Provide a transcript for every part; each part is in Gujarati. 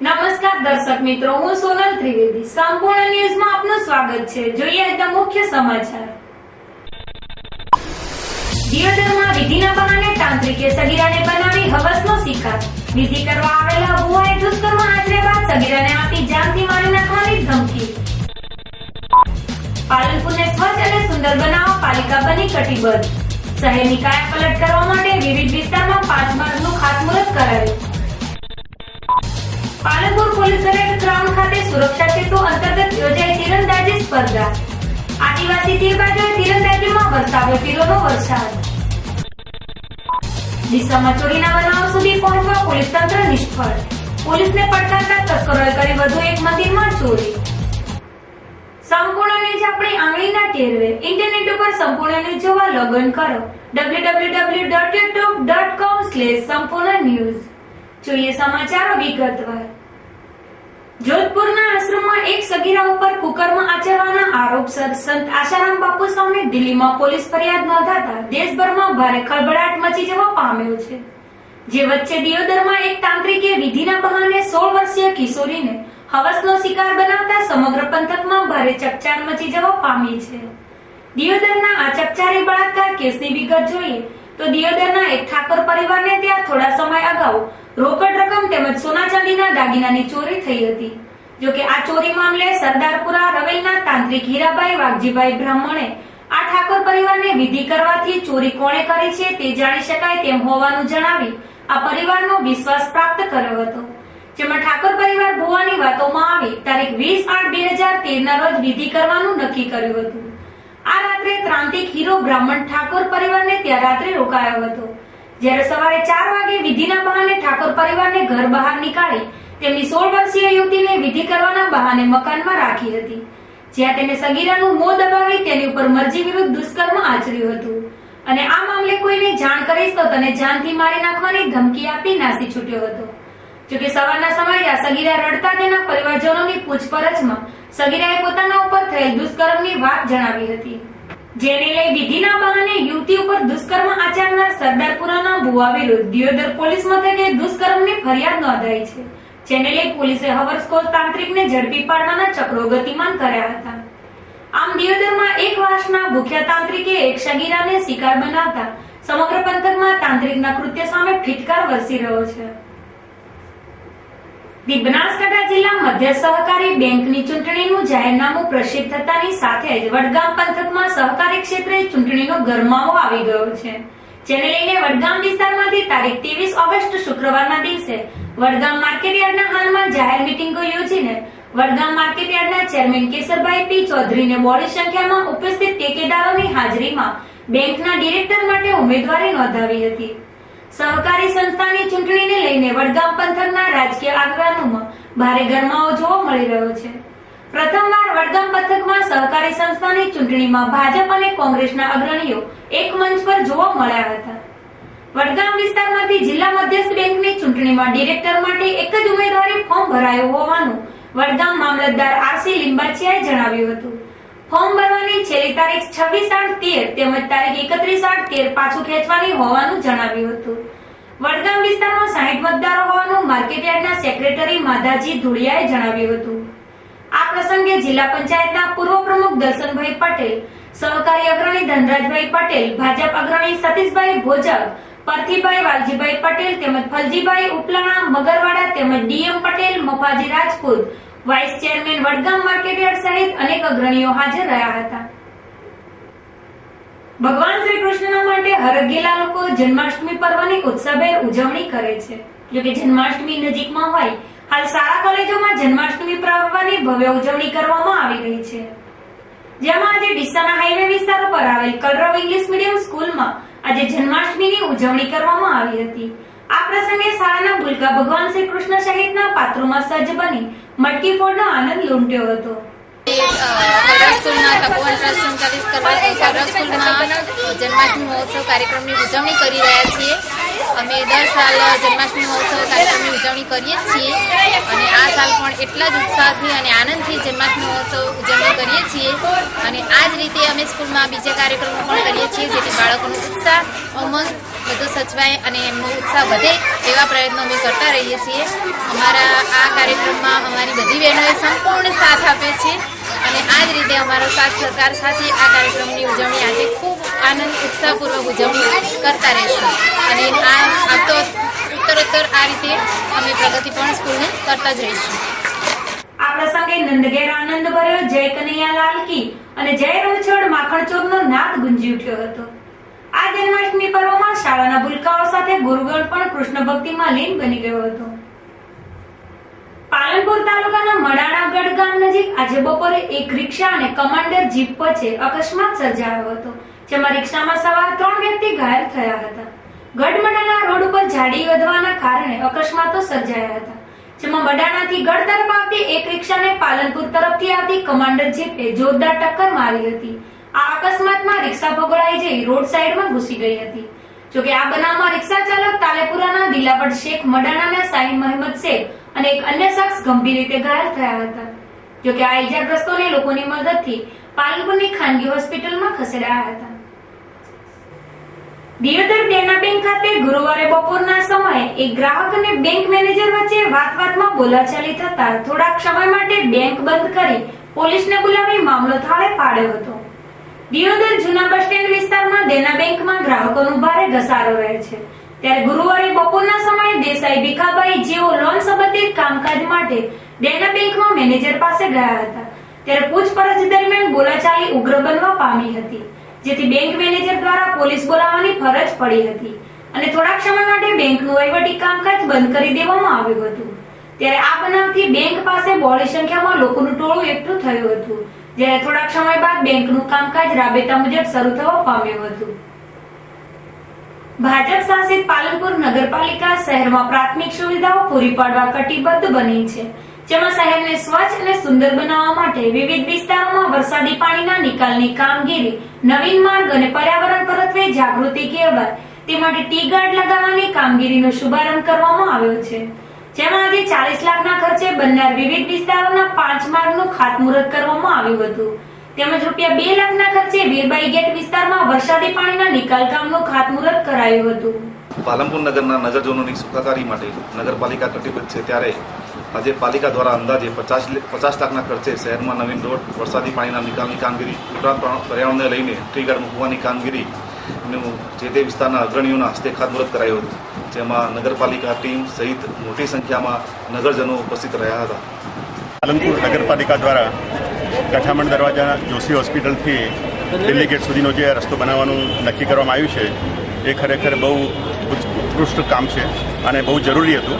નમસ્કાર દર્શક મિત્રો, હું સોનલ ત્રિવેદી. સંપૂર્ણ ન્યૂઝમાં આપનું સ્વાગત છે. જોઈએ આજના મુખ્ય સમાચાર. દિયોદરમાં વિધિના બહાને તાંત્રિકે સગીરાને બનાવી હવસનો શિકાર. વિધિ કરવા આવેલા ભુવાએ દુષ્કર્મ આચર્યા બાદ સગીરાને આપી જાનથી મારી નાખવાની ધમકી. પાલનપુરને સ્વચ્છ અને સુંદર બનાવવા પાલિકા બની કટિબદ્ધ. શહેરની કાયાપલટ કરવા માટે વિવિધ વિસ્તારમાં 5 માર્ગનું ખાતમુહૂર્ત કરાયું. પાલનપુર પોલીસ પરેડ ગ્રાઉન્ડ ખાતે સુરક્ષા સેતુ અંતર્ગત યોજાઈ તીરંદાજી સ્પર્ધા. આદિવાસી તીરબાજોએ તીરંદાજીમાં વરસાવ્યો તીરોનો વરસાદ. ડીસામાં ચોરીના બનાવો સુધી પહોંચવા પોલીસ તંત્ર નિષ્ફળ. પોલીસને પડકારતા તસ્કરોએ કરી વધુ એક મંદિરમાં ચોરી. સંપૂર્ણ ન્યૂઝ આપણી આંગળીના ટેરવે. ઇન્ટરનેટ ઉપર સંપૂર્ણ ન્યૂઝ જોવા લોગિન કરો www.youtube.com/સંપૂર્ણ જોઈએ સમાચારો વિગતવાર. જોધપુરના આશ્રમમાં એક સગીરા ઉપર કુકર્મ આચરવાના આરોપસર સંત આશારામ બાપુ સામે દિલ્હીમાં પોલીસ ફરિયાદ નોંધાતા દેશભરમાં ભારે ખળભળાટ મચી જવા પામ્યો છે. જે વચ્ચે દિયોદરમાં એક તાંત્રિકે વિધિના બહાને 16 વર્ષીય કિશોરીને હવસનો શિકાર બનાવતા સમગ્ર પંથકમાં ભારે ચકચાર મચી જવા પામી છે. દિયોદરના આ ચકચારી બળાત્કાર કેસની વિગત જોઈએ તો દિયોદરના એક ઠાકોર પરિવારને ત્યાં થોડા સમય અગાઉ રોકડ રકમ તેમજ સોના ચાંદીના દાગીનાની ચોરી થઈ હતી. જોકે આ ચોરી મામલે સરદારપુરા રવેલના તાંત્રિક હીરાભાઈ વાઘજીભાઈ બ્રાહ્મણે આ ઠાકોર પરિવારને વિધિ કરવાથી ચોરી કોણે કરી છે તે જાણી શકાય તેમ હોવાનું જણાવી આ પરિવારનો વિશ્વાસ પ્રાપ્ત કર્યો હતો. જેમાં ઠાકોર પરિવાર ભુવાની વાતોમાં આવી તારીખ 20/8/2013 રોજ વિધિ કરવાનું નક્કી કર્યું હતું. આ રાત્રે ત્રાંતિક હીરો બ્રાહ્મણ ઠાકોર પરિવારને ત્યાં રાત્રે રોકાયો હતો. જ્યારે સવારે 4 વાગે વિધિના બહાને ઠાકોર પરિવારને ઘર બહાર નીકાળી તેમની 16 વર્ષીય યુવતીને વિધિ કરવાના બહાને મકાનમાં રાખી હતી. જ્યાં તેને સગીરાનું મોં દબાવી તેની ઉપર મરજી વિરુદ્ધ દુષ્કર્મ આચર્યું હતું અને આ મામલે કોઈને જાણ કરીશ તો તને જાનથી મારી નાખવાની ધમકી આપી નાસી છૂટ્યો હતો. જોકે સવારના સમયે આ સગીરા રડતા તેના પરિવારજનોની પૂછપરછમાં સગીરાએ પોતાના ઉપર થયેલ દુષ્કર્મની વાત જણાવી હતી. જેને લઈ વિધિના બહાને યુવતી ઉપર દુષ્કર્મ આચરનાર સરદારપુરાના ભુવા વિરુદ્ધ દિયોદર પોલીસ મથકે દુષ્કર્મની ફરિયાદ નોંધાઈ છે. જેને લઈ પોલીસે હવસખોર તાંત્રિકને ઝડપી પાડવાના ચક્રો ગતિમાન કર્યા હતા. આમ દિયોદરમાં એક વર્ષના ભૂખ્યા તાંત્રિકે એક સગીરાને શિકાર બનાવતા સમગ્ર પંથકમાં તાંત્રિકના કૃત્ય સામે ફિટકાર વરસી રહ્યો છે. બનાસકાંઠા જિલ્લા મધ્ય સહકારી બેંકની ચૂંટણીનું જાહેરનામું પ્રસિદ્ધ થતાની સાથે જ વડગામ પંથકમાં સહકારી ક્ષેત્રે ચૂંટણીનો ગરમાવો આવી ગયો છે. જેને લઈને વડગામ વિસ્તારમાંથી તારીખ 23 ઓગસ્ટ શુક્રવારના દિવસે વડગામ માર્કેટયાર્ડના હાલમાં જાહેર મીટિંગો યોજીને વડગામ માર્કેટયાર્ડના ચેરમેન કેસરભાઈ પી ચૌધરીને મોટી સંખ્યામાં ઉપસ્થિત ટેકેદારોની હાજરીમાં બેંકના ડિરેક્ટર માટે ઉમેદવારી નોંધાવી હતી. સહકારી સંસ્થાની ચૂંટણીને લઈને વડગામ પંથકના રાજકીય આગેવાનોમાં ભારે ગરમાવો જોવા મળી રહ્યો છે. પ્રથમવાર વડગામ પંથકમાં સહકારી સંસ્થાની ચૂંટણીમાં ભાજપ અને કોંગ્રેસના અગ્રણીઓ એક મંચ પર જોવા મળ્યા હતા. વડગામ વિસ્તારમાંથી જિલ્લા મધ્યસ્થ બેંકની ચૂંટણીમાં ડિરેક્ટર માટે એક જ ઉમેદવારી ફોર્મ ભરાયું હોવાનું વડગામ મામલતદાર આરસી લિંબાચિયાએ જણાવ્યું હતું. ફોર્મ ભરવાની છેલ્લી તારીખ 26/8/13 તેમજ તારીખ 31/8/13 પાછું ખેંચવાની હોવાનું જણાવ્યું હતું. વડગામ વિસ્તારમાં 60 મતદારો હોવાનું માર્કેટયાર્ડના સેક્રેટરી માધાજી ધુળિયાએ જણાવ્યું હતું. આ પ્રસંગે જિલ્લા પંચાયતના પૂર્વ પ્રમુખ દર્શનભાઈ પટેલ, સહકારી અગ્રણી ધનરાજભાઈ પટેલ, ભાજપ અગ્રણી સતીશભાઈ ભોજક, પરથીભાઈ વાલજીભાઈ પટેલ તેમજ ફલજીભાઈ ઉપલાણા મગરવાડા તેમજ DM Patel, Mafaji Rajput, vice chairman Vadgam market yard સહિત અનેક અગ્રણીઓ હાજર રહ્યા હતા. ભગવાન શ્રી કૃષ્ણના માટે હરગેલા લોકો જન્માષ્ટમી પર્વની ઉત્સાહભેર ઉજવણી કરે છે. જોકે જન્માષ્ટમી નજીકમાં હોય હાલ શાળા કોલેજોમાં જન્માષ્ટમી પર્વની ભવ્ય ઉજવણી કરવામાં આવી રહી છે. જેમાં આજે ડીસાના હાઈવે વિસ્તાર પર આવેલ કલરવ ઇંગ્લિશ મીડિયમ સ્કૂલમાં આજે જન્માષ્ટમીની ઉજવણી કરવામાં આવી હતી. આ પ્રસંગે શાળાના ભૂલકા ભગવાન શ્રી કૃષ્ણ સહિતના પાત્રોમાં સજ્જ બની મટકી ફોડનો આનંદ લૂંટ્યો હતો. જન્માષ્ટમી મહોત્સવ કાર્યક્રમની ઉજવણી કરી રહ્યા છીએ. અમે દર સાલ જન્માષ્ટમી મહોત્સવ કાર્યક્રમની ઉજવણી કરીએ છીએ અને આ સાલ પણ એટલા જ ઉત્સાહથી અને આનંદથી જન્માષ્ટમી મહોત્સવ ઉજવણી કરીએ છીએ. અને આ જ રીતે અમે સ્કૂલમાં બીજા કાર્યક્રમો પણ કરીએ છીએ જેથી બાળકોનો ઉત્સાહ ઉમંગ બધું સચવાય અને એમનો ઉત્સાહ વધે એવા પ્રયત્નો અમે કરતા રહીએ છીએ. અમારા આ કાર્યક્રમમાં અમારી બધી બહેનોએ સંપૂર્ણ સાથ આપ્યો છે અને આ જ રીતે અમારો સાથ સહકાર સાથે આ કાર્યક્રમની ઉજવણી આજે ખૂબ આનંદ ઉત્સાહપૂર્વક ઉજવણી કરતા રહીશું અને આ આવતો ઉત્તરોત્તર આ રીતે અમે પ્રગતિપૂર્ણ સ્કૂલને કરતા જ રહીશું. આ પ્રસંગે નંદઘેર આનંદ ભર્યો જય કનૈયા લાલ કી અને જય રણછોડ માખણ ચોરનો નાદ ગુંજી ઉઠ્યો હતો. આ જન્માષ્ટમી પર્વમાં શાળાના ભૂલકાઓ સાથે ગુરુગણ પણ કૃષ્ણ ભક્તિમાં લીન બની ગયો હતો. પાલનપુર તાલુકાના મડાણાગઢ ગામ નજીક આજે બપોરે એક રિક્ષા અને કમાન્ડર જીપ વચ્ચે અકસ્માત સર્જાયો હતો, જેમાં રિક્ષામાં સવાર 3 વ્યક્તિ ઘાયલ થયા હતા. ગઢમડાના રોડ ઉપર ઝાડી વધવાના કારણે અકસ્માતો સર્જાયા હતા, જેમાં બડાણાથી ગઢ તરફ આવતી એક રિક્ષાને પાલનપુર તરફથી આવતી કમાન્ડર જીપે જોરદાર ટક્કર મારી હતી. આ અકસ્માતમાં રિક્ષા ભગોળાઈ જઈ રોડ સાઈડમાં ઘૂસી ગઈ હતી. જોકે આ બનાવમાં રિક્ષા ચાલક તાલેપુરાના દિલાવર શેખ, મડાણાના સાઈન મહેમદ શેખ અને એક અન્ય શખ્સ ગંભીર રીતે ઘાયલ થયા હતા. જોકે આ ઈજાગ્રસ્તોને લોકોની મદદથી પાલનપુરની ખાનગી હોસ્પિટલમાં ખસેડાયા હતા. દિયોદર દેના બેંક ખાતે ગુરુવારે બપોરના સમયે એક ગ્રાહક અને બેંક મેનેજર વચ્ચે વાતમાં બોલાચાલી થતા થોડાક સમય માટે બેંક બંધ કરી પોલીસને બોલાવી મામલો થાળે પાડ્યો હતો. દિયોદર જૂના બસ સ્ટેન્ડ વિસ્તારમાં દેના બેંકમાં ગ્રાહકોનો ભારે ઘસારો રહે છે, ત્યારે ગુરુવારે બપોરના સમયે દેસાઈ ભીખાભાઈ જેઓ લોન સંબંધિત કામકાજ માટે દેના બેંકમાં મેનેજર પાસે ગયા હતા, ત્યારે પૂછપરછ દરમિયાન બોલાચાલી ઉગ્ર બનવા પામી હતી, જેથી બેંક મેનેજર દ્વારા પોલીસ બોલાવવાની ફરજ પડી હતી અને થોડાક સમય માટે બેંકનું વહીવટી કામકાજ બંધ કરી દેવામાં આવ્યું હતું. ત્યારે આ બનાવથી બેંક પાસે બહોળી સંખ્યામાં લોકોનું ટોળું એકઠું થયું હતું, જ્યારે થોડાક સમય બાદ બેંકનું કામકાજ રાબેતા મુજબ શરૂ થવા પામ્યું હતું. ભાજપ શાસિત પાલનપુર નગરપાલિકા શહેરમાં પ્રાથમિક સુવિધાઓ પૂરી પાડવા કટિબદ્ધ બની છે, જેમાં શહેરને સ્વચ્છ અને સુંદર બનાવવા માટે વિવિધ વિસ્તારોમાં વરસાદી પાણીના નિકાલની કામગીરી, નવીન માર્ગ અને પર્યાવરણ પ્રત્યે જાગૃતિ કેળવાય તે માટે ટી ગાર્ડ લગાવવાની કામગીરીનો શુભારંભ કરવામાં આવ્યો છે, જેમાં આજે 40 લાખના ખર્ચે બનનાર વિવિધ વિસ્તારોના 5 માર્ગનું ખાતમુહૂર્ત કરવામાં આવ્યું હતું, તેમજ રૂપિયા 2 લાખના ખર્ચે વીરબાઈ ગેટ વિસ્તારમાં વરસાદી પાણીના નિકાલ કામનું ખાતમુહૂર્ત કરાયું હતું. પાલનપુર નગરના નગરજનોની સુખાકારી માટે નગરપાલિકા કટિબદ્ધ છે, ત્યારે આજે પાલિકા દ્વારા અંદાજે 50 લાખના ખર્ચે શહેરમાં નવીન રોડ, વરસાદી પાણીના નિકાલની કામગીરી ઉપરાંત પર્યાવરણને લઈને ટ્રી ગાર્ડ મૂકવાની કામગીરીનું જે તે વિસ્તારના અગ્રણીઓના હસ્તે ખાતમુહૂર્ત કરાયું હતું, જેમાં નગરપાલિકા ટીમ સહિત મોટી સંખ્યામાં નગરજનો ઉપસ્થિત રહ્યા હતા. પાલનપુર નગરપાલિકા દ્વારા કઠામણ દરવાજા જોશી હોસ્પિટલથી દિલ્હી ગેટ સુધીનો જે રસ્તો બનાવવાનું નક્કી કરવામાં આવ્યું છે એ ખરેખર બહુ ઉત્કૃષ્ટ કામ છે અને બહુ જરૂરી હતું.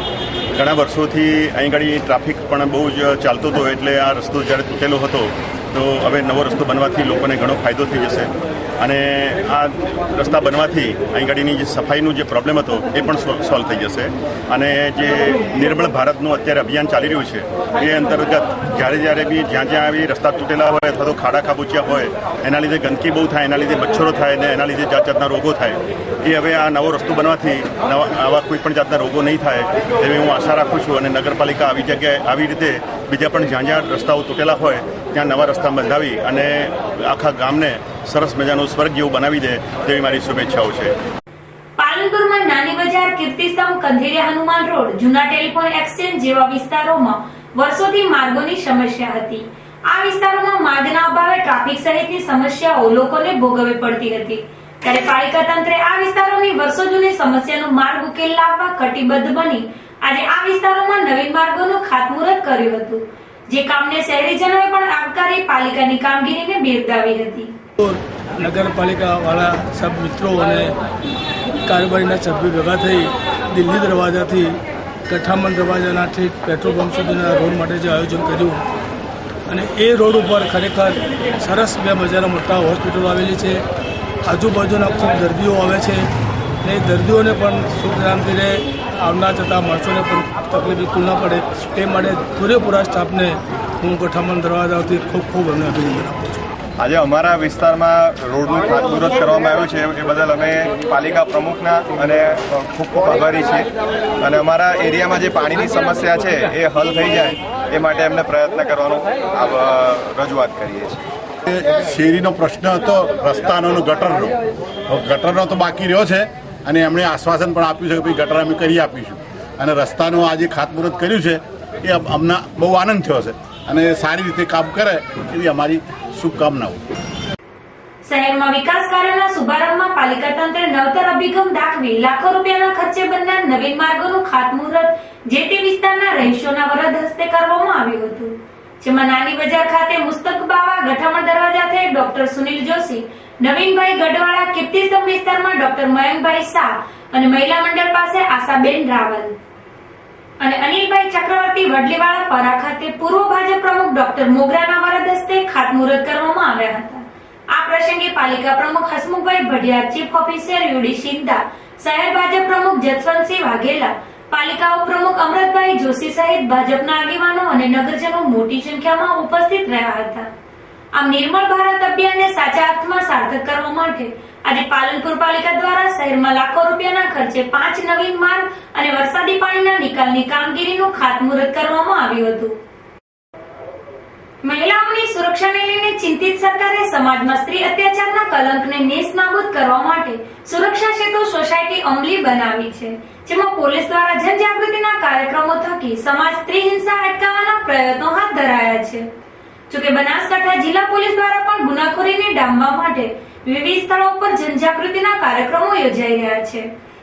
ઘણા વર્ષોથી અહીં આગળ ટ્રાફિક પણ બહુ જ ચાલતો હતો, એટલે આ રસ્તો જ્યારે તૂટેલો હતો તો હવે નવો રસ્તો બનવાથી લોકોને ઘણો ફાયદો થઈ જશે અને આ રસ્તા બનવાથી અહીં ગાડીની જે સફાઈનો જે પ્રોબ્લેમ હતો એ પણ સોલ્વ થઈ જશે અને જે નિર્મળ ભારતનું અત્યારે અભિયાન ચાલી રહ્યું છે એ અંતર્ગત જ્યારે બી જ્યાં આવી રસ્તા તૂટેલા હોય અથવા તો ખાડા ખાબોચિયા હોય એના લીધે ગંદકી બહુ થાય, એના લીધે મચ્છરો થાય અને એના લીધે જાતના રોગો થાય, એ હવે આ નવો રસ્તો બનવાથી આવા કોઈ પણ જાતના રોગો નહીં થાય એવી હું આશા રાખું છું અને નગરપાલિકા આવી જગ્યાએ આવી રીતે બીજા પણ જ્યાં રસ્તાઓ તૂટેલા હોય ત્યાં નવા રસ્તા બંધાવી અને આખા ગામને સરસ મજાનું સ્વર્ગ જેવું બનાવી દે તેવી મારી શુભેચ્છાઓ છે. પાલનપુરમાં નાની બજાર, કીર્તિસ્તંભ, કંધેરિયા હનુમાન રોડ, જૂના ટેલિફોન એક્સચેન્જ જેવા વિસ્તારોમાં વર્ષોથી માર્ગોની સમસ્યા હતી. આ વિસ્તારોમાં માર્ગના અભાવે ટ્રાફિક સહિતની સમસ્યાઓ લોકોને ભોગવવી પડતી હતી, ત્યારે પાલિકા તંત્રે આ વિસ્તારોની વર્ષો જૂની સમસ્યાનો માર્ગ ઉકેલ લાવવા કટિબદ્ધ બની આજે આ વિસ્તારોમાં નવીન માર્ગોનું ખાતમુહૂર્ત કર્યું હતું, જે કામને શહેરીજનોએ પણ આવકારી પાલિકાની કામગીરીને બિરદાવી હતી. નગરપાલિકા વાળા સબ મિત્રો અને કારોબારીના સભ્યો ભેગા થઈ દિલ્હી દરવાજાથી કઠામણ દરવાજાના ઠીક પેટ્રોલ પંપ સુધીના રોડ માટે જે આયોજન કર્યું અને એ રોડ ઉપર ખરેખર સરસ 2 મજાના મોટા હોસ્પિટલો આવેલી છે, આજુબાજુના ખૂબ દર્દીઓ આવે છે અને એ દર્દીઓને પણ સુખ શાંતિ રહે, આવનાર જતા માણસોને પણ તકલીફ બિલકુલ ન પડે તે માટે પૂરેપૂરા સ્ટાફને હું કઠામણ દરવાજાથી ખૂબ અમને અભિનંદન આપું છું. આજે અમારા વિસ્તારમાં રોડનું ખાતમુહૂર્ત કરવામાં આવ્યું છે એ બદલ અમે પાલિકા પ્રમુખના અને ખૂબ આભારી છીએ અને અમારા એરિયામાં જે પાણીની સમસ્યા છે એ હલ થઈ જાય એ માટે અમને પ્રયત્ન કરવાનો રજૂઆત કરીએ છીએ. શેરીનો પ્રશ્ન હતો રસ્તાનો, ગટરનો તો બાકી રહ્યો છે અને એમણે આશ્વાસન પણ આપ્યું છે કે ભાઈ ગટર અમે કરી આપીશું. અને રસ્તાનું આ જે ખાતમુહૂર્ત કર્યું છે એ અમને બહુ આનંદ થયો છે અને સારી રીતે કામ કરે એવી અમારી શુભકામનાઓ. શહેરમાં વિકાસ કાર્યોના શુભારંભમાં પાલિકા તંત્રે નવતર અભિગમ દાખવી લાખો રૂપિયાના ખર્ચે બનનાર નવીન માર્ગોનું ખાતમુહૂર્ત જે તે વિસ્તારના રહીશોના વરદ હસ્તે કરવામાં આવ્યું હતું. જેમાં નાની બજાર ખાતે મુસ્તક બાવા, ગઠામણ દરવાજાથી ડોક્ટર સુનિલ જોશી, નવીનભાઈ ગઢવાળા, કીર્તિસ્તંભ વિસ્તારમાં ડોક્ટર મયંકભાઈ શાહ અને મહિલા મંડળ પાસે આશાબેન રાવલ અને અનિલભાઈ ચક્રવર્તી વડલીવાળા પરા ખાતે પૂર્વ ભાજપ પ્રમુખ ડોક્ટર મોગરાના વરદ હસ્તે ખાતમુહૂર્ત કરવામાં આવ્યા હતા. આ પ્રસંગે પાલિકા પ્રમુખ હસમુખભાઈ ભડિયા, ચીફ ઓફિસર યુડી શિંદા, શહેર ભાજપ પ્રમુખ જસવંતસિંહ વાઘેલા, પાલિકા ઉપપ્રમુખ અમૃતભાઈ જોશી સહિત ભાજપના આગેવાનો અને નગરજનો મોટી સંખ્યામાં ઉપસ્થિત રહ્યા હતા. આમ નિર્મળ ભારત અભિયાનને સાચા અર્થમાં સાર્થક કરવા માટે આજે પાલનપુર પાલિકા દ્વારા શહેરમાં લાખો રૂપિયાના ખર્ચે 5 નવીન માર્ગ અને વરસાદી પાણીના નિકાલની કામગીરીનું ખાતમુહૂર્ત કરવામાં આવ્યું હતું. મહિલાઓની સુરક્ષાને લઈને ચિંતિત સરકારે સમાજમાં સ્ત્રી અત્યાચારના કલંકને નેસ્તનાબૂદ કરવા માટે સુરક્ષા સેતુ સોસાયટી અમલી બનાવી છે, જેમાં પોલીસ દ્વારા જનજાગૃતિના કાર્યક્રમો થકી સમાજ સ્ત્રી હિંસા અટકાવવાના પ્રયત્નો હાથ ધરાયા છે. જોકે બનાસકાંઠા જિલ્લા પોલીસ દ્વારા પણ ગુનાખોરીને ડામવા માટે વિવિધ સ્થળો પર જનજાગૃતિના કાર્યક્રમો યોજાઈ રહ્યા છે,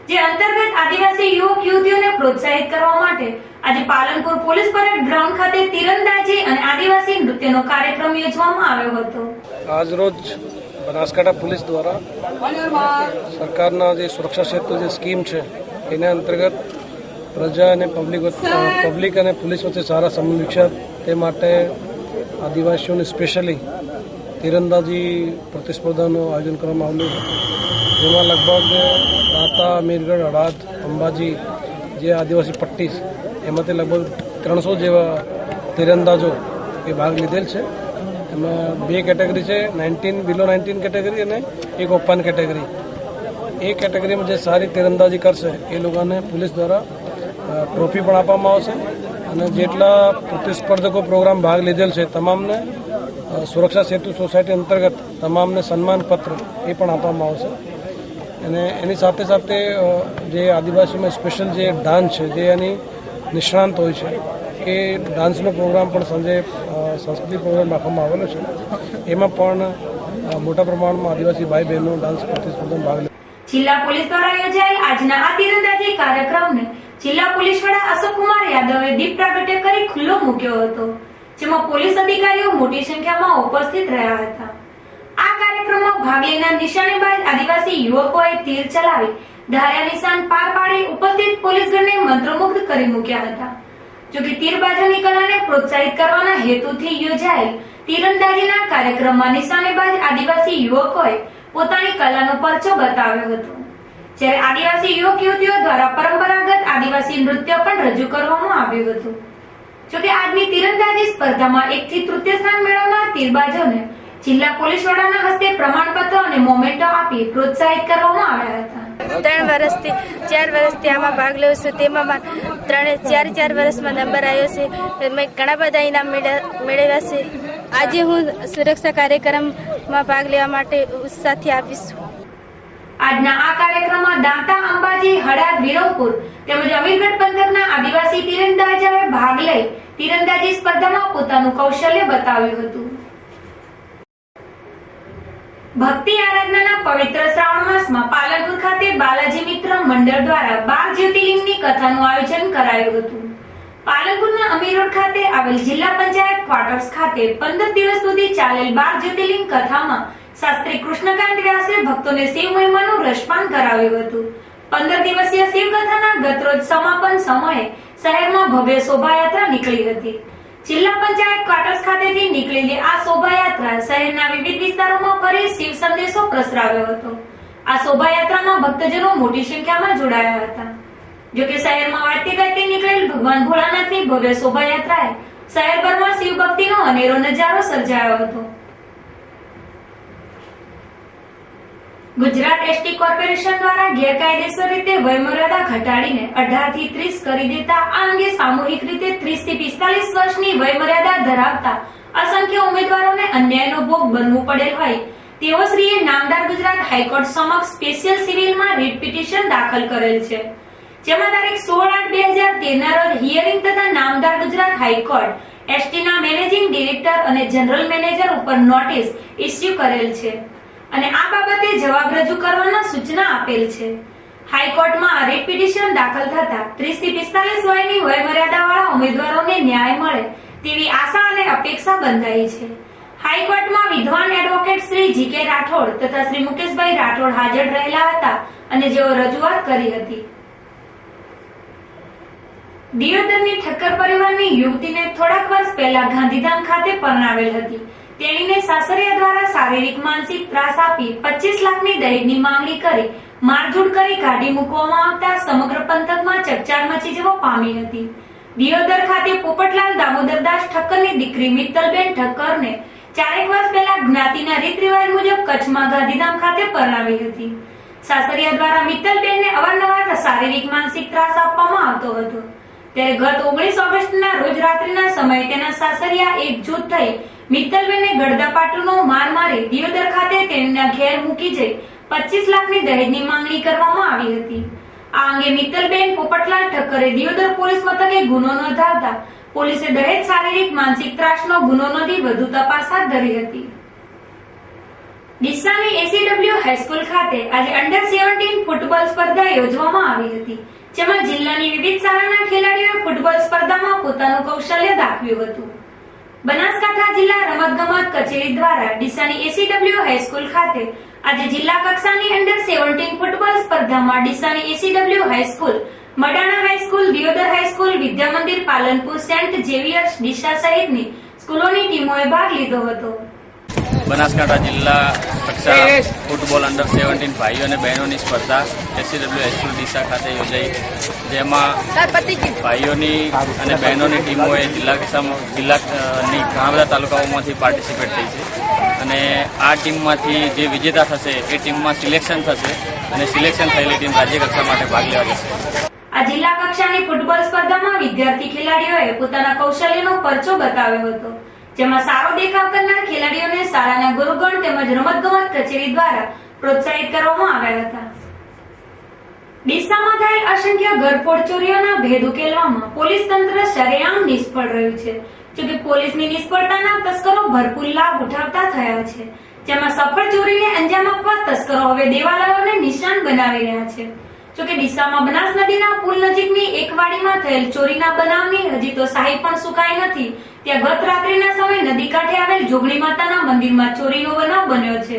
જે અંતર્ગત આદિવાસી યુવક યુવતીઓને પ્રોત્સાહિત કરવા માટે આજે પાલનપુર પોલીસ પરેડ ગ્રાઉન્ડ ખાતે તીરંદાજી અને આદિવાસી નૃત્યનો કાર્યક્રમ યોજવામાં આવ્યો હતો. આજરોજ બનાસકાંઠા પોલીસ દ્વારા સરકારના જે સુરક્ષા સેતુ જે સ્કીમ છે એના અંતર્ગત પ્રજા અને પબ્લિક અને પોલીસ વચ્ચે સારા સંબંધ વિકસે તે માટે આદિવાસીઓને સ્પેશિયલી તીરંદાજી પ્રતિસ્પર્ધાનું આયોજન કરવામાં આવેલું છે, જેમાં લગભગ દાંતા, મીરગઢ, હળાદ, અંબાજી જે આદિવાસી પટ્ટી એમાંથી લગભગ 300 જેવા તીરંદાજો એ ભાગ લીધેલ છે. એમાં 2 કેટેગરી છે, 19 બિલો 19 કેટેગરી અને એક ઓપન કેટેગરી. એ કેટેગરીમાં જે સારી તીરંદાજી કરશે એ લોકોને પોલીસ દ્વારા ટ્રોફી પણ આપવામાં આવશે અને જેટલા પ્રતિસ્પર્ધકો પ્રોગ્રામ ભાગ લીધેલ છે તમામને સુરક્ષા સેતુ સોસાયટી અંતર્ગત તમામને સન્માન પત્ર એ પણ આપવામાં આવશે. અને એની સાથે સાથે જે આદિવાસીમાં સ્પેશિયલ જે ડાન્સ છે જે એની નિષ્ણાંત હોય છે એ ડાન્સનો પ્રોગ્રામ પણ સાંજે સાંસ્કૃતિક પ્રોગ્રામ રાખવામાં આવેલો છે. એમાં પણ મોટા પ્રમાણમાં આદિવાસી ભાઈ બહેનો ડાન્સ પ્રતિસ્પર્ધામાં ભાગ લે. જિલ્લા પોલીસ દ્વારા યોજાયેલ આજના આ તીરંદાજી કાર્યક્રમને જિલ્લા પોલીસ વડા અશોકકુમાર યાદવે દીપ પ્રાગટ્ય કરી ખુલ્લો મૂક્યો હતો, જેમાં પોલીસ અધિકારીઓ મોટી સંખ્યામાં ઉપસ્થિત રહ્યા હતા. આ કાર્યક્રમમાં ભાગ લેનાર નિશાનેબાજ આદિવાસી યુવકોએ તીર ચલાવી ધાર્યા નિશાન પાર પાડી ઉપસ્થિત પોલીસગણને મંત્રમુગ્ધ કરી મૂક્યા હતા. જોકે તીરબાજોની કલાને પ્રોત્સાહિત કરવાના હેતુથી યોજાયેલ તીરંદાજીના કાર્યક્રમમાં નિશાનેબાજ આદિવાસી યુવકોએ પોતાની કલાનો પરચો બતાવ્યો હતો, જ્યારે આદિવાસી યુવક યુવતીઓ દ્વારા પરંપરાગત આદિવાસી નૃત્ય પણ રજૂ કરવામાં આવ્યું હતું. જોકે આજની તીરંદાજી સ્પર્ધામાં 1 થી તૃતીય સ્થાન મેળવનાર તીરબાજોને જિલ્લા પોલીસ વડાના હસ્તે પ્રમાણપત્ર અને મોમેન્ટો આપી પ્રોત્સાહિત કરવામાં આવ્યા હતા. 3 વર્ષથી 4 વર્ષથી આમાં ભાગ લઉં છું. તેમાં 4 વર્ષમાં નંબર આવ્યો છે. મેં ઘણા બધા ઇનામ મેળવ્યા છે. આજે હું સુરક્ષા કાર્યક્રમમાં ભાગ લેવા માટે ઉત્સાહથી આપીશ. આજના આ કાર્યક્રમમાં દાંતા, અંબાજી, હળાદ, વિરમપુર તેમજ અમીરગઢ પંથકના આદિવાસી તીરંદાજોએ ભાગ લઈ તીરંદાજી સ્પર્ધામાં પોતાનું કૌશલ્ય બતાવ્યું હતું. ભક્તિ આરાધનાના પવિત્ર શ્રાવણ માસમાં પાલનપુર ખાતે બાલાજી મિત્ર મંડળ દ્વારા 12 જ્યોતિર્લિંગની કથાનું આયોજન કરાયું હતું. પાલનપુરના અમીર રોડ ખાતે આવેલ જિલ્લા પંચાયત ક્વાર્ટર્સ ખાતે 15 દિવસ સુધી ચાલેલ 12 જ્યોતિર્લિંગ કથામાં શાસ્ત્રી કૃષ્ણકાંત વ્યાસે ભક્તોને શિવ મહિમાનું રસપાન કરાવ્યું હતું. 15 દિવસીય શિવકથાના ગતરોજ સમાપન સમયે શહેરમાં ભવ્ય શોભાયાત્રા નીકળી હતી. જિલ્લા પંચાયત ક્વાર્ટર્સ ખાતેથી નીકળેલી આ શોભાયાત્રા શહેરના વિવિધ વિસ્તારોમાં ફરી શિવ સંદેશો પ્રસરાવ્યો હતો. આ શોભાયાત્રામાં ભક્તજનો મોટી સંખ્યામાં જોડાયા હતા. જોકે શહેરમાં વાજતે ગાજતે નીકળેલ ભગવાન ભોળાનાથની ભવ્ય શોભાયાત્રાએ શહેરભરમાં શિવ ભક્તિનો અનેરો નજારો સર્જાયો હતો. ગુજરાત એસટી કોર્પોરેશન દ્વારા ગેરકાયદેસર રીતે વયમર્યાદા ઘટાડીને 18 થી 30 કરી દેતા આ અંગે સામૂહિક રીતે 30 થી 45 વર્ષની વયમર્યાદા ધરાવતા અસંખ્ય ઉમેદવારોને અન્યાયનો ભોગ બનવું પડેલ હોય તેઓશ્રીએ નામદાર ગુજરાત હાઈકોર્ટ સમક્ષ સ્પેશિયલ સિવિલમાં રીટ પિટિશન દાખલ કરેલ છે, જેમાં તારીખ 16/8/2013 ના રોજ હિયરિંગ તથા નામદાર ગુજરાત હાઈકોર્ટ એસટીના મેનેજિંગ ડિરેક્ટર અને જનરલ મેનેજર ઉપર નોટિસ ઇસ્યુ કરેલ છે અને આ બાબતે જવાબ રજૂ કરવાના સૂચના આપેલ છે. હાઈકોર્ટમાં રીટ પિટિશન દાખલ થતા 30 થી 45 વયની વયમર્યાદાવાળા ઉમેદવારોને ન્યાય મળે તેવી આશા અને અપેક્ષા બંધાઈ છે. હાઈકોર્ટમાં વિદ્વાન એડવોકેટ શ્રી જીકે રાઠોડ તથા શ્રી મુકેશભાઈ રાઠોડ હાજર રહેલા હતા અને જેઓ રજૂઆત કરી હતી. દિયોદરની ઠક્કર પરિવારની યુવતીને થોડાક વર્ષ પહેલા ગાંધીધામ ખાતે પરણાવેલ હતી. તેણીને સાસરિયા દ્વારા શારીરિક માનસિક ત્રાસ આપી 25 લાખની દહેજની માંગણી કરી મારઝૂડ કરી કાઢી મૂકવામાં આવતા સમગ્ર પંથકમાં ચકચાર મચી જવા પામી હતી. દિયોદર ખાતે પોપટલાલ દામોદરદાસ ઠક્કરની દીકરી મિત્તલબેન ઠક્કરને 4 વર્ષ પહેલા જ્ઞાતિના રીત રિવાજ મુજબ કચ્છમાં ગાંધીધામ ખાતે પરણાવી હતી. સાસરિયા દ્વારા મિત્તલબેનને અવારનવાર શારીરિક માનસિક ત્રાસ આપવામાં આવતો હતો. ત્યારે ગત 19 ઓગસ્ટના રોજ રાત્રિના સમયે તેના સાસરિયા એકજૂથ થઈ મિત્તલબેનને ગળદાપાટુનો માર મારી દિયોદર ખાતે તેના ઘેર મૂકી જઈ 25 લાખની દહેજની માંગણી કરવામાં આવી હતી. આ અંગે મિત્તલબેન પોપટલાલ ઠક્કરે દિયોદર પોલીસ મથકે ગુનો નોંધાવતા પોલીસે દહેજ શારીરિક માનસિક ત્રાસનો ગુનો નોંધી વધુ તપાસ હાથ ધરી હતી. ડીસાની એસીડબ્લ્યુ હાઈસ્કૂલ ખાતે આજે અંડર 17 ફૂટબોલ સ્પર્ધા યોજવામાં આવી હતી, જેમાં જિલ્લાની વિવિધ શાળાના ખેલાડીઓએ ફૂટબોલ સ્પર્ધામાં પોતાનું કૌશલ્ય દાખવ્યું હતું. બનાસકાંઠા જિલ્લા રમતગમત કચેરી દ્વારા ડીસાની એસીડબ્લ્યુ હાઈસ્કૂલ ખાતે આજે જિલ્લા કક્ષાની અંડર 17 ફૂટબોલ સ્પર્ધામાં ડીસાની એસીડબ્લ્યુ high school, Madana high school, Deodar high school, Vidya Mandir Palanpur, Saint Xavier's Deesa સહિતની સ્કૂલોની ટીમોએ ભાગ લીધો હતો. બનાસકાંઠા જિલ્લા કક્ષા ફૂટબોલ અંડર 17 ભાઈઓ અને બહેનોની સ્પર્ધા એસસીડબ્લ્યુ હાઈસ્કૂલ ડીસા ખાતે યોજાઈ, જેમાં ભાઈઓની અને બહેનોની ટીમોએ જિલ્લાની ઘણા બધા તાલુકાઓમાંથી પાર્ટિસિપેટ થઈ છે અને આ ટીમમાંથી જે વિજેતા થશે એ ટીમમાં સિલેક્શન થશે અને સિલેક્શન થયેલી ટીમ રાજ્ય કક્ષા માટે ભાગ લેવા જશે. આ જિલ્લા કક્ષાની ફૂટબોલ સ્પર્ધામાં વિદ્યાર્થી ખેલાડીઓએ પોતાના કૌશલ્યનો પરચો બતાવ્યો હતો, જેમાં સારો દેખાવ કરનાર ખેલાડીઓને શાળાના ગુરુગણ તેમજ રમતગમત કચેરી દ્વારા પ્રોત્સાહિત કરવામાં આવ્યા હતા. ડીસામાં થયેલ અસંખ્ય ઘરફોડ ચોરીઓના ભેદ ઉકેલવામાં પોલીસ તંત્ર સરેઆમ નિષ્ફળ રહ્યું છે. જોકે પોલીસની નિષ્ફળતાના તસ્કરો ભરપૂર લાભ ઉઠાવતા થયા છે, જેમાં સફળ ચોરીને અંજામ આપવા તસ્કરો હવે દેવાલયોને નિશાન બનાવી રહ્યા છે. જોકે ડીસામાં બનાસ નદીના પુલ નજીકની એક વાડીમાં થયેલ ચોરીના બનાવની હજી તો શાહી પણ સુકાઈ નથી. ત્યાં ગત રાત્રિના સમયે નદી કાંઠે આવેલ જોગણી માતાના મંદિરમાં ચોરીનો બનાવ બન્યો છે.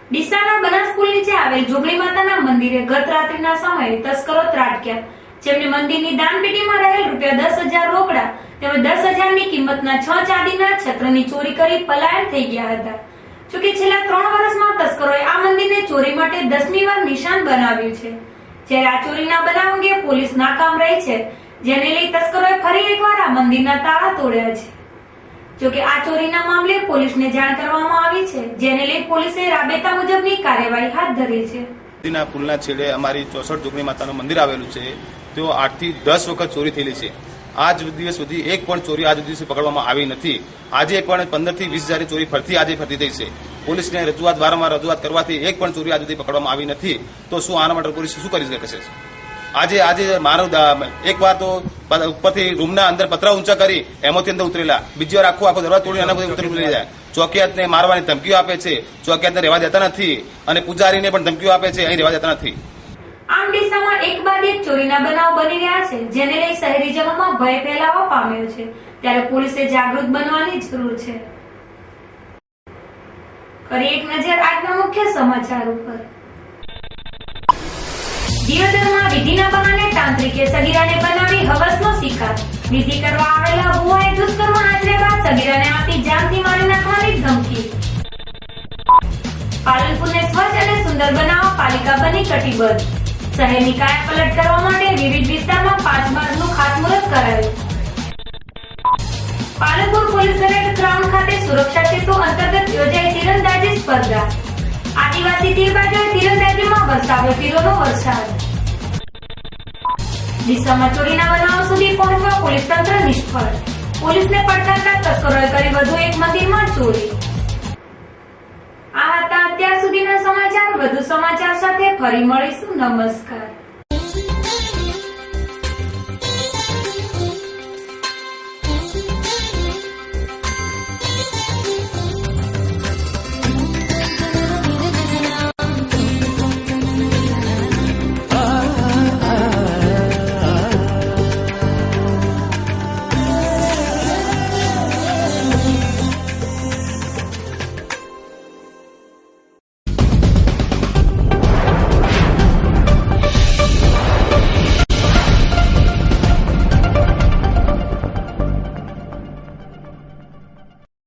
ડીસાના બનાસ પુલ નીચે આવેલ જોગણી માતાના મંદિરે ગત રાત્રિના સમયે તસ્કરો ત્રાટક્યા, જેમને મંદિરની દાનપેટીમાં રહેલ ₹10,000 રોકડા તેમજ 10,000ની કિંમતના 6 ચાંદીના છત્રની ચોરી કરી પલાયન થઈ ગયા હતા. જોકે છેલ્લા 3 વર્ષમાં તસ્કરોએ આ મંદિરને ચોરી માટે 10મી વાર નિશાન બનાવ્યું છે. જ્યારે આ ચોરીના બનાવ અંગે પોલીસ નાકામ રહી છે, જેને લઈ તસ્કરોએ ફરી એકવાર આ મંદિરના તાળા તોડ્યા છે. જોકે આ ચોરીના મામલે પોલીસને જાણ કરવામાં આવી છે, જેને લઈ પોલીસે રાબેતા મુજબની કાર્યવાહી હાથ ધરી છે. નદીના પુલના છેડે અમારી 64 જોગણી માતાનું મંદિર આવેલું છે, તેઓ 8 થી 10 વખત ચોરી થયેલી છે. આજ દિવસ સુધી એક પણ ચોરી આજ દિવસે પકડવામાં આવી નથી. આજે પણ 15 થી 20 હજારની ચોરી ફરતી થઈ છે. પોલીસને વારંવાર રજૂઆત કરવાથી એક પણ ચોરી આજ સુધી પકડવામાં આવી નથી. તો શું આના માટે પોલીસ શું કરી શકે? આજે મારું એકવાર તો ઉપરથી રૂમના અંદર પતરા ઊંચા કરી એમાંથી અંદર ઉતરેલા, બીજી વાર આખો દરવાજો તોડી આના બધે ઉતરી જાય. ચોકિયાતને મારવાની ધમકીઓ આપે છે, ચોકિયાતને રહેવા દેતા નથી અને પૂજારીને પણ ધમકીઓ આપે છે, અહીં રહેવા દેતા નથી. આમ ડીસામાં એક બાદ એક ચોરીના બનાવ બની રહ્યા છે, જેને લઈ શહેરીજનોમાં ભય ફેલાવા પામ્યો છે. ત્યારે પોલીસે જાગૃત બનવાની જરૂર છે. ફરી એક નજર આજના મુખ્ય સમાચાર ઉપર. દિયોદરમાં વિધિના બહાને તાંત્રિકે સગીરાને બનાવી હવસનો શિકાર. વિધિ કરવા આવેલા ભુવાએ દુષ્કર્મ આચર્યા બાદ સગીરાને આપી જાનથી મારી નાખવાની ધમકી. પાલનપુરને સ્વચ્છ અને સુંદર બનાવવા પાલિકા બની કટિબદ્ધ. શહેરની કાયાપલટ કરવા માટે વિવિધ વિસ્તારમાં 5 માર્ગનું ખાતમુહૂર્ત કરાયું. પાલનપુર પોલીસ પરેડ ગ્રાઉન્ડ ખાતે સુરક્ષા સેતુ અંતર્ગત યોજાઈ તીરંદાજી સ્પર્ધા. આદિવાસી તીરબાજોએ તીરંદાજીમાં વરસાવ્યો તીરોનો વરસાદ. ડીસામાં ચોરીના બનાવો સુધી પહોંચવા પોલીસ તંત્ર નિષ્ફળ. પોલીસને પડકારતા તસ્કરોએ કરી વધુ એક મંદિરમાં ચોરી. આ હતા વધુ સમાચાર સાથે ફરી મળીશું. નમસ્કાર.